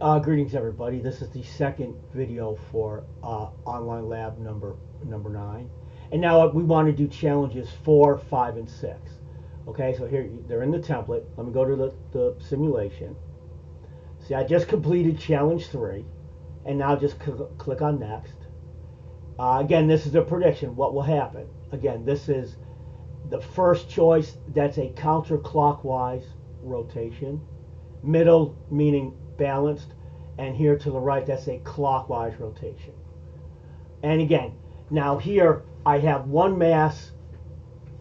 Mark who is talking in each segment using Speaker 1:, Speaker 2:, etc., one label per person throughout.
Speaker 1: Greetings, everybody. This is the second video for online lab number 9, and now we want to do challenges 4, 5, and 6. Okay, so here they're in the template. Let me go to the simulation. See, I just completed challenge 3, and now just click on next. Again, this is a prediction. What will happen? Again, this is the first choice. That's a counterclockwise rotation. Middle meaning balanced, and here to the right, that's a clockwise rotation. And again, now here I have one mass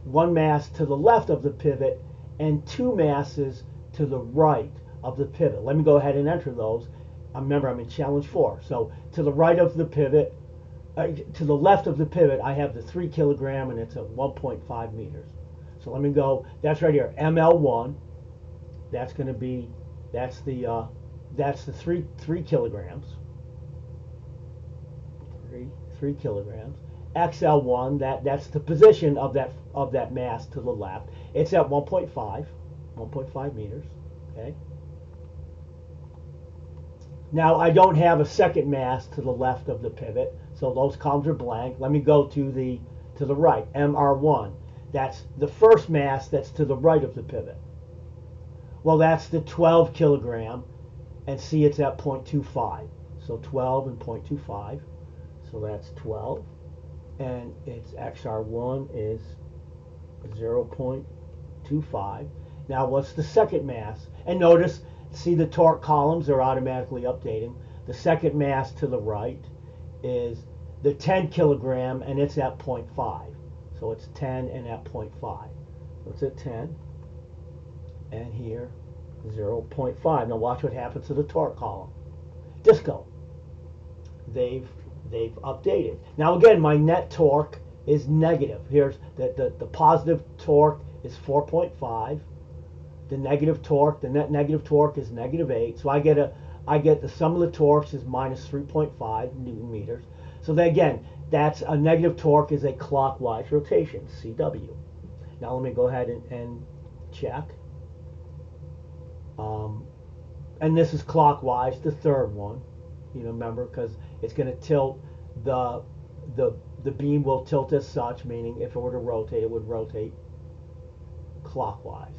Speaker 1: to the left of the pivot and two masses to the right of the pivot. Let me go ahead and enter those. Remember, I'm in challenge 4. So to the right of the pivot, to the left of the pivot, I have the 3 kilogram, and it's at 1.5 meters. So let me go. That's right here, ML1. That's going to be that's the 3 kilograms. 3 kilograms. XL1, that's the position of that mass to the left. It's at 1.5 meters. Okay. Now I don't have a second mass to the left of the pivot, so those columns are blank. Let me go to the right. MR1. That's the first mass that's to the right of the pivot. Well, that's the 12 kilogram, and see, it's at 0.25. So 12 and 0.25. So that's 12, and its XR1 is 0.25. Now, what's the second mass? And notice, see the torque columns are automatically updating. The second mass to the right is the 10 kilogram, and it's at 0.5. So it's 10 and at 0.5. So it's at 10. And here 0.5. Now watch what happens to the torque column. Disco. They've updated. Now again, my net torque is negative. Here's the positive torque is 4.5. The negative torque, the net negative torque is -8. So I get the sum of the torques is minus 3.5 Newton meters. So then again, that's a negative torque is a clockwise rotation, CW. Now let me go ahead and check. And this is clockwise, the third one. Remember, because it's going to tilt the beam will tilt as such, meaning if it were to rotate, it would rotate clockwise.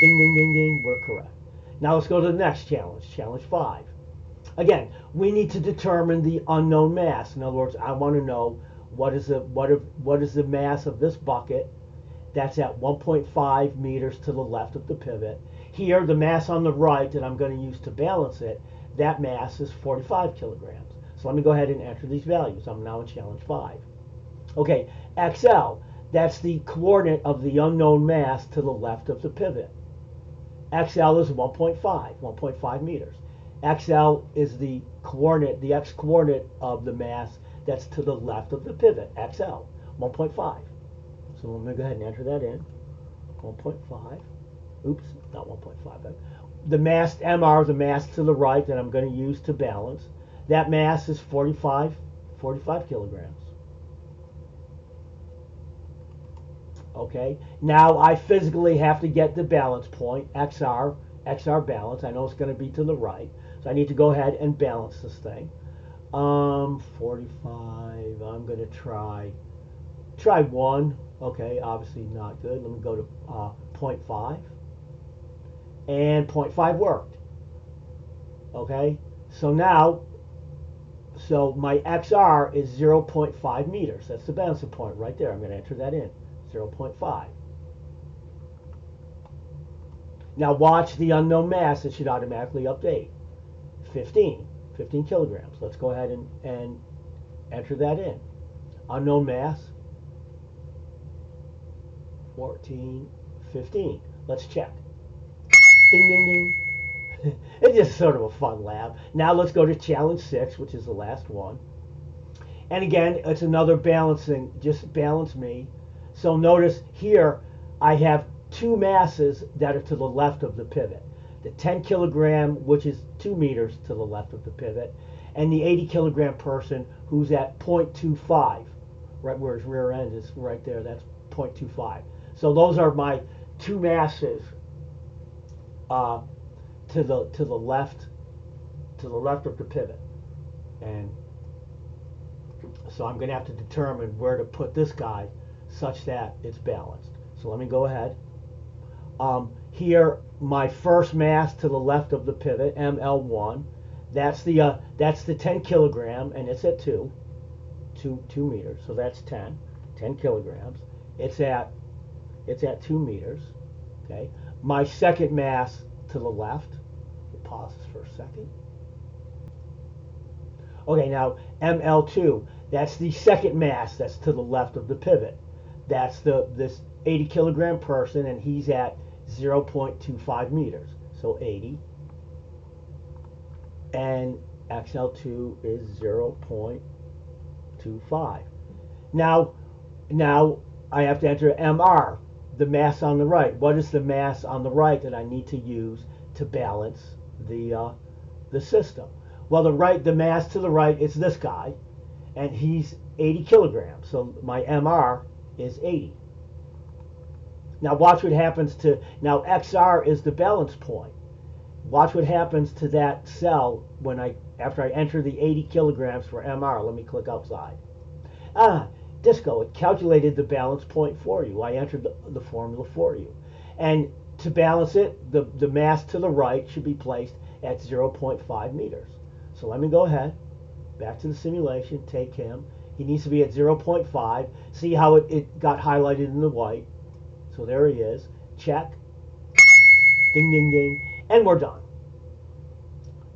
Speaker 1: Ding, ding, ding, ding. We're correct. Now let's go to the next challenge, challenge 5. Again, we need to determine the unknown mass. In other words, I want to know what is the mass of this bucket. That's at 1.5 meters to the left of the pivot. Here, the mass on the right that I'm going to use to balance it, that mass is 45 kilograms. So let me go ahead and enter these values. I'm now in challenge 5. Okay, XL, that's the coordinate of the unknown mass to the left of the pivot. XL is 1.5 meters. XL is the coordinate, the x coordinate of the mass that's to the left of the pivot. XL, 1.5. So I'm going to go ahead and enter that in. 1.5. Oops, not 1.5. The mass MR, the mass to the right that I'm going to use to balance, that mass is 45 kilograms. Okay, now I physically have to get the balance point, XR balance. I know it's going to be to the right, so I need to go ahead and balance this thing. 45, I'm going to try 1. Okay, obviously not good. Let me go to 0.5. And 0.5 worked. Okay, so now, my XR is 0.5 meters. That's the balancing point right there. I'm going to enter that in, 0.5. Now watch the unknown mass. It should automatically update. 15 kilograms. Let's go ahead and enter that in. Unknown mass, 14, 15. Let's check. Ding, ding, ding. It's just sort of a fun lab. Now let's go to challenge 6, which is the last one. And again, it's another balancing, just balance me. So notice here, I have two masses that are to the left of the pivot. The 10 kilogram, which is 2 meters to the left of the pivot, and the 80 kilogram person who's at 0.25, right where his rear end is right there, that's 0.25. So those are my two masses to to the left of the pivot. And so I'm going to have to determine where to put this guy such that it's balanced. So let me go ahead. Here, my first mass to the left of the pivot, ML1, that's the 10 kilogram, and it's at 2 meters. So that's 10 kilograms. It's at 2 meters. Okay. My second mass to the left. We'll pause this for a second. Okay, now ML2, that's the second mass that's to the left of the pivot. That's this 80 kilogram person, and he's at 0.25 meters. So 80. And XL2 is 0.25. Now I have to enter MR, the mass on the right. What is the mass on the right that I need to use to balance the system? Well, the mass to the right is this guy, and he's 80 kilograms. So my MR is 80. Now watch what happens to, now XR is the balance point. Watch what happens to that cell after I enter the 80 kilograms for MR. Let me click outside. Disco, it calculated the balance point for you. I entered the formula for you. And to balance it, the mass to the right should be placed at 0.5 meters. So let me go ahead, back to the simulation, take him. He needs to be at 0.5. See how it got highlighted in the white. So there he is. Check. Ding, ding, ding. And we're done.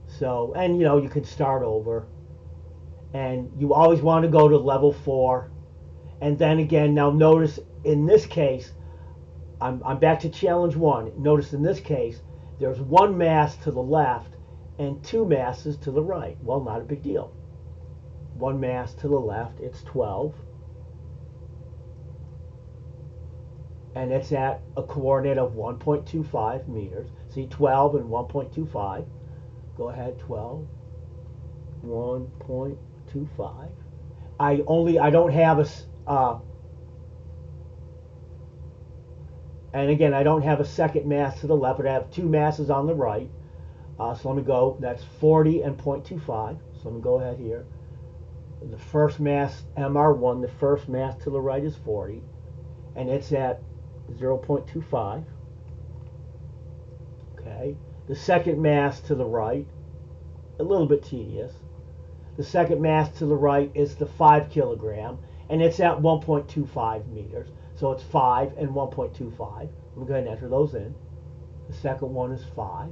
Speaker 1: So, and you can start over. And you always want to go to level 4. And then again, now notice in this case, I'm back to challenge 1. Notice in this case, there's one mass to the left and 2 masses to the right. Well, not a big deal. One mass to the left, it's 12. And it's at a coordinate of 1.25 meters. See, 12 and 1.25. Go ahead, 12, 1.25. I don't have and again, I don't have a second mass to the left, but I have 2 masses on the right. So let me go, that's 40 and 0.25. So let me go ahead here. The first mass, MR1, the first mass to the right is 40, and it's at 0.25. Okay. The second mass to the right, a little bit tedious. The second mass to the right is the 5 kilogram, and it's at 1.25 meters. So it's 5 and 1.25. Let me go ahead and enter those in. The second one is 5.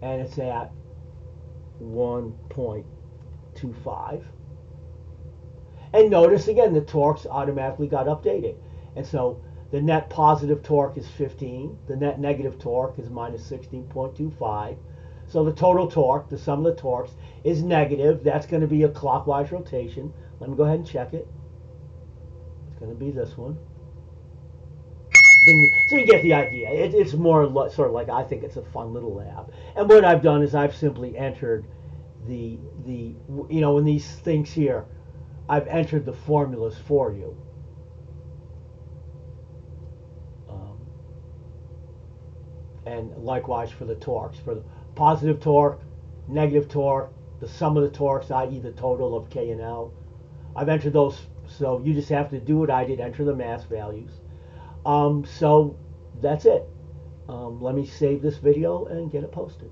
Speaker 1: And it's at 1.25. And notice again, the torques automatically got updated. And so the net positive torque is 15. The net negative torque is minus 16.25. So the total torque, the sum of the torques, is negative. That's going to be a clockwise rotation. Let me go ahead and check it. It's going to be this one. So you get the idea. It's more sort of like, I think it's a fun little lab. And what I've done is I've simply entered in these things here, I've entered the formulas for you. And likewise for the torques. For the positive torque, negative torque, the sum of the torques, i.e. the total of K and L. I've entered those, so you just have to do what I did, enter the mass values. So that's it. Let me save this video and get it posted.